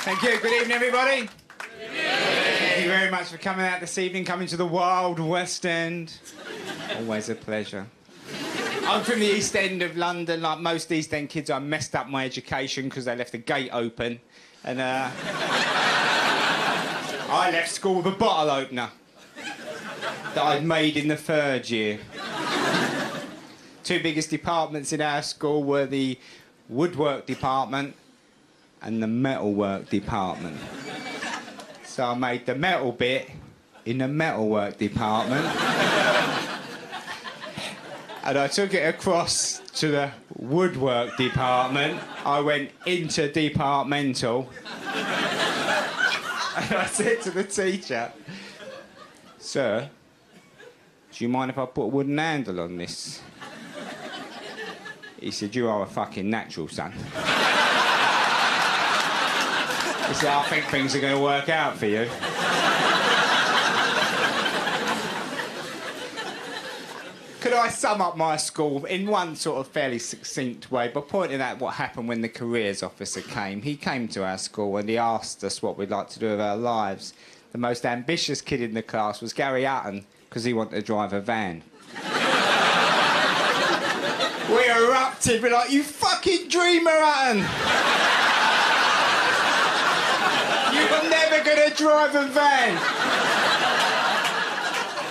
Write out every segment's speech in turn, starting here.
Thank you. Good evening, everybody. Thank you very much for coming out this evening, coming to the Wild West End. Always a pleasure. I'm from the East End of London. Like most East End kids, I messed up my education because they left the gate open. And I left school with a bottle opener that I'd made in the third year. Two biggest departments in our school were the woodwork department and the metalwork department. So I made the metal bit in the metalwork department. And I took it across to the woodwork department. I went interdepartmental. And I said to the teacher, "Sir, do you mind if I put a wooden handle on this?" He said, "You are a fucking natural, son." He said, "I think things are going to work out for you." Could I sum up my school in one sort of fairly succinct way by pointing out what happened when the careers officer came? He came to our school and he asked us what we'd like to do with our lives. The most ambitious kid in the class was Gary Hutton, because he wanted to drive a van. We erupted. We're like, "You fucking dreamer, Hutton! You're never going to drive a van.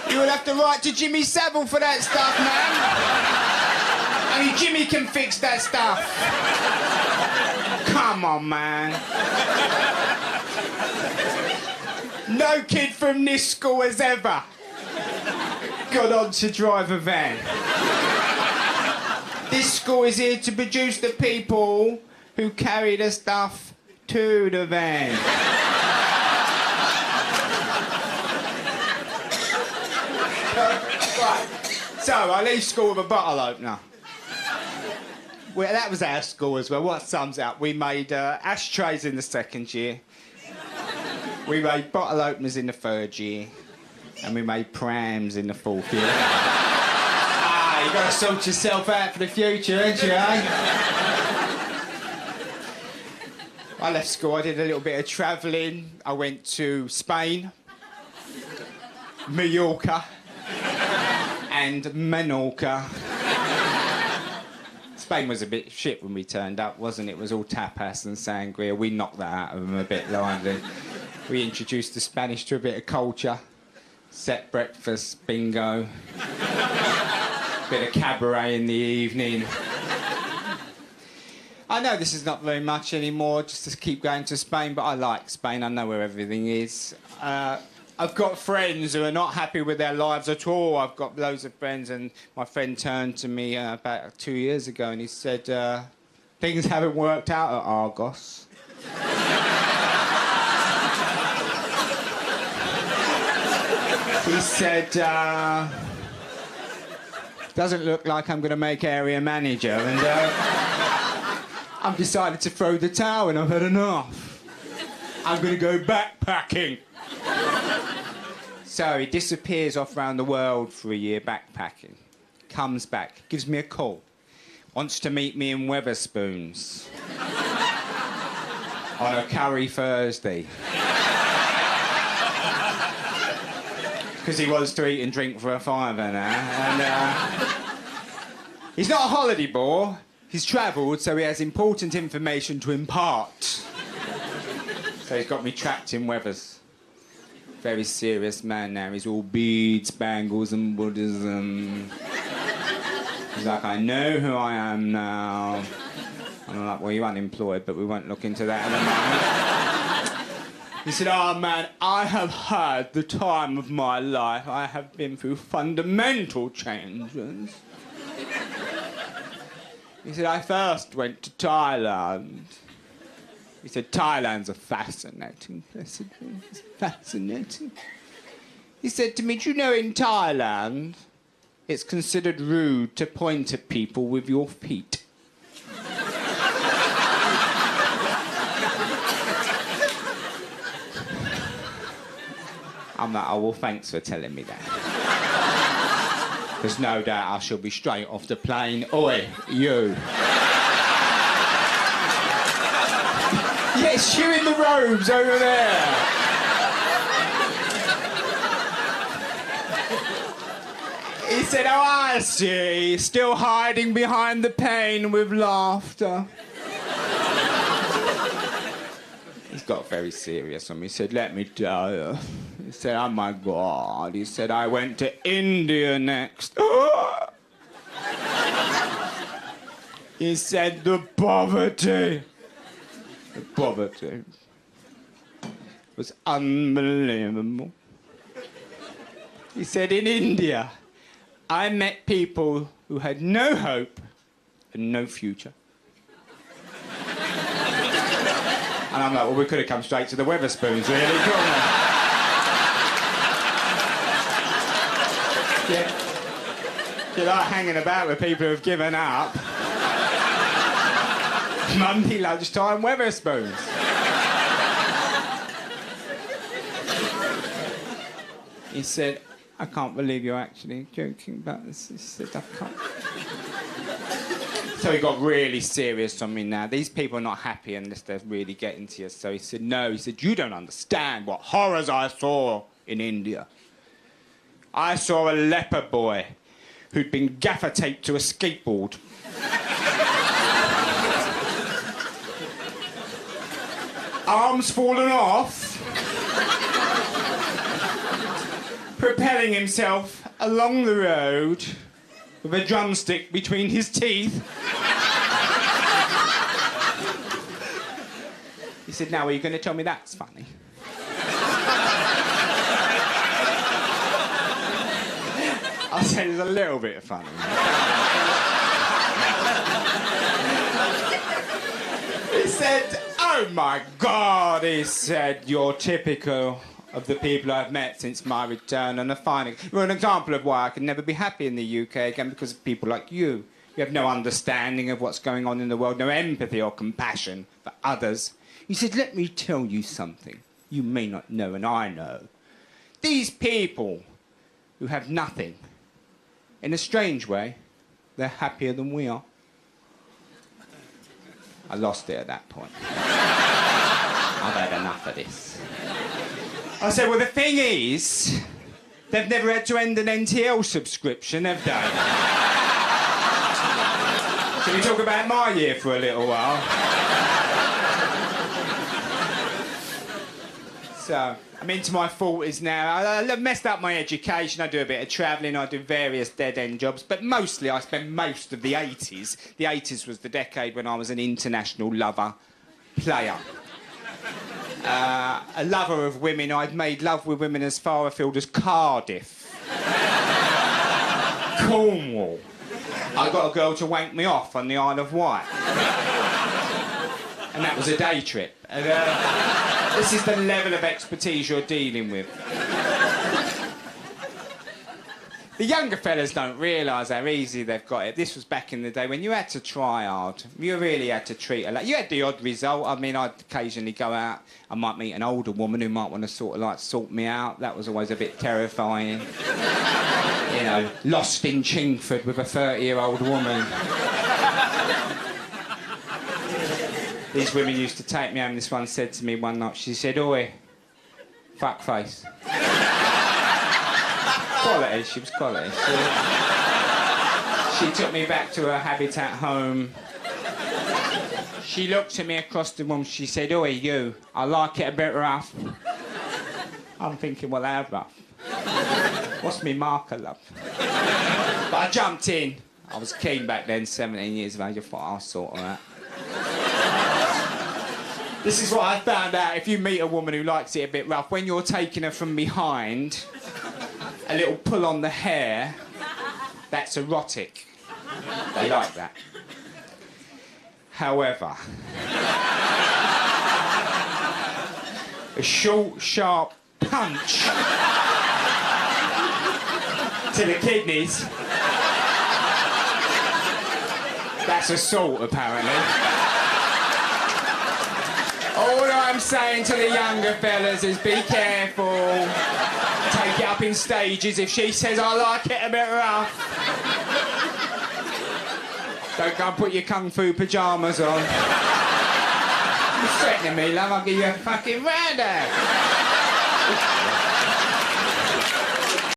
You will have to write to Jimmy Savile for that stuff, man. Only Jimmy can fix that stuff. Come on, man." No kid from this school has ever got on to drive a van. This school is here to produce the people who carry the stuff to the van. Right. So I leave school with a bottle opener. Well, that was our school as well. What sums up? We made ashtrays in the second year. We made bottle openers in the third year. And we made prams in the fourth year. You got to sort yourself out for the future, ain't you, eh? I left school, I did a little bit of travelling. I went to Spain, Mallorca, and Menorca. Spain was a bit shit when we turned up, wasn't it? It was all tapas and sangria. We knocked that out of them a bit lively. We introduced the Spanish to a bit of culture. Set breakfast, bingo. Bit of cabaret in the evening. I know this is not very much anymore, just to keep going to Spain, but I like Spain. I know where everything is. I've got friends who are not happy with their lives at all. I've got loads of friends, and my friend turned to me about 2 years ago and he said, "Things haven't worked out at Argos." He said, "Doesn't look like I'm going to make area manager, and I've decided to throw the towel and I've had enough. I'm going to go backpacking." So he disappears off around the world for a year backpacking. Comes back, gives me a call. Wants to meet me in Wetherspoons on a curry Thursday. Because he wants to eat and drink for a fiver now. And he's not a holiday bore. He's travelled, so he has important information to impart. So he's got me trapped in Weathers. Very serious man now. He's all beads, bangles and Buddhism. He's like, "I know who I am now." And I'm like, "Well, you're unemployed, but we won't look into that at the moment." He said, "Oh, man, I have had the time of my life. I have been through fundamental changes." He said, "I first went to Thailand." He said, "Thailand's a fascinating place. It's fascinating." He said to me, "Do you know in Thailand, it's considered rude to point at people with your feet?" I'm like, "Oh, well, thanks for telling me that. There's no doubt I shall be straight off the plane. Oi, you." Yeah, Yes, you in the robes over there. He said, oh, I see. Still hiding behind the pain with laughter. He's got very serious on me. He said, let me tell you. He said, oh, my God. He said, I went to India next. He said, the poverty was unbelievable. He said, in India, I met people who had no hope and no future. And I'm like, well, we could have come straight to the Weatherspoons, really, couldn't we? Yeah. You like hanging about with people who've given up. Monday lunchtime, Weatherspoons. He said, I can't believe you're actually joking about this. He said, I can't. So he got really serious on me now. These people are not happy unless they're really getting to you. So he said, no. He said, you don't understand what horrors I saw in India. I saw a leper boy who'd been gaffer taped to a skateboard. Arms fallen off, propelling himself along the road with a drumstick between his teeth. He said, now are you going to tell me that's funny? I said, it's a little bit funny. He said, oh my God, he said, you're typical of the people I've met since my return and you're an example of why I can never be happy in the UK again, because of people like you. You have no understanding of what's going on in the world, no empathy or compassion for others. He said, let me tell you something you may not know and I know. These people who have nothing, in a strange way, they're happier than we are. I lost it at that point. I've had enough of this. I said, well, the thing is, they've never had to end an NTL subscription, have they? Shall we talk about my year for a little while? So, I'm into my 40s now. I messed up my education. I do a bit of travelling. I do various dead-end jobs. But mostly, I spent most of the 80s. The 80s was the decade when I was an international lover, player. A lover of women. I'd made love with women as far afield as Cardiff. Cornwall. I got a girl to wank me off on the Isle of Wight. And that was a day trip. And, this is the level of expertise you're dealing with. The younger fellas don't realise how easy they've got it. This was back in the day when you had to try hard. You really had to treat her like... You had the odd result. I mean, I'd occasionally go out. I might meet an older woman who might want to sort of, like, sort me out. That was always a bit terrifying. You know, lost in Chingford with a 30-year-old woman. These women used to take me home. This one said to me one night, she said, oi, fuckface. Quality, she was quality. She took me back to her habitat home. She looked at me across the room, she said, oi, you, I like it a bit rough. I'm thinking, well, how rough? What's me marker, love? But I jumped in. I was keen back then, 17 years of age. I thought, I'll sort her out. This is what I found out. If you meet a woman who likes it a bit rough, when you're taking her from behind, a little pull on the hair, that's erotic. They like that. However, a short, sharp punch to the kidneys, that's assault, apparently. All I'm saying to the younger fellas is be careful. Take it up in stages. If she says, I like it a bit rough, don't go and put your kung fu pyjamas on. threatening me, love. I'll give you a fucking round out.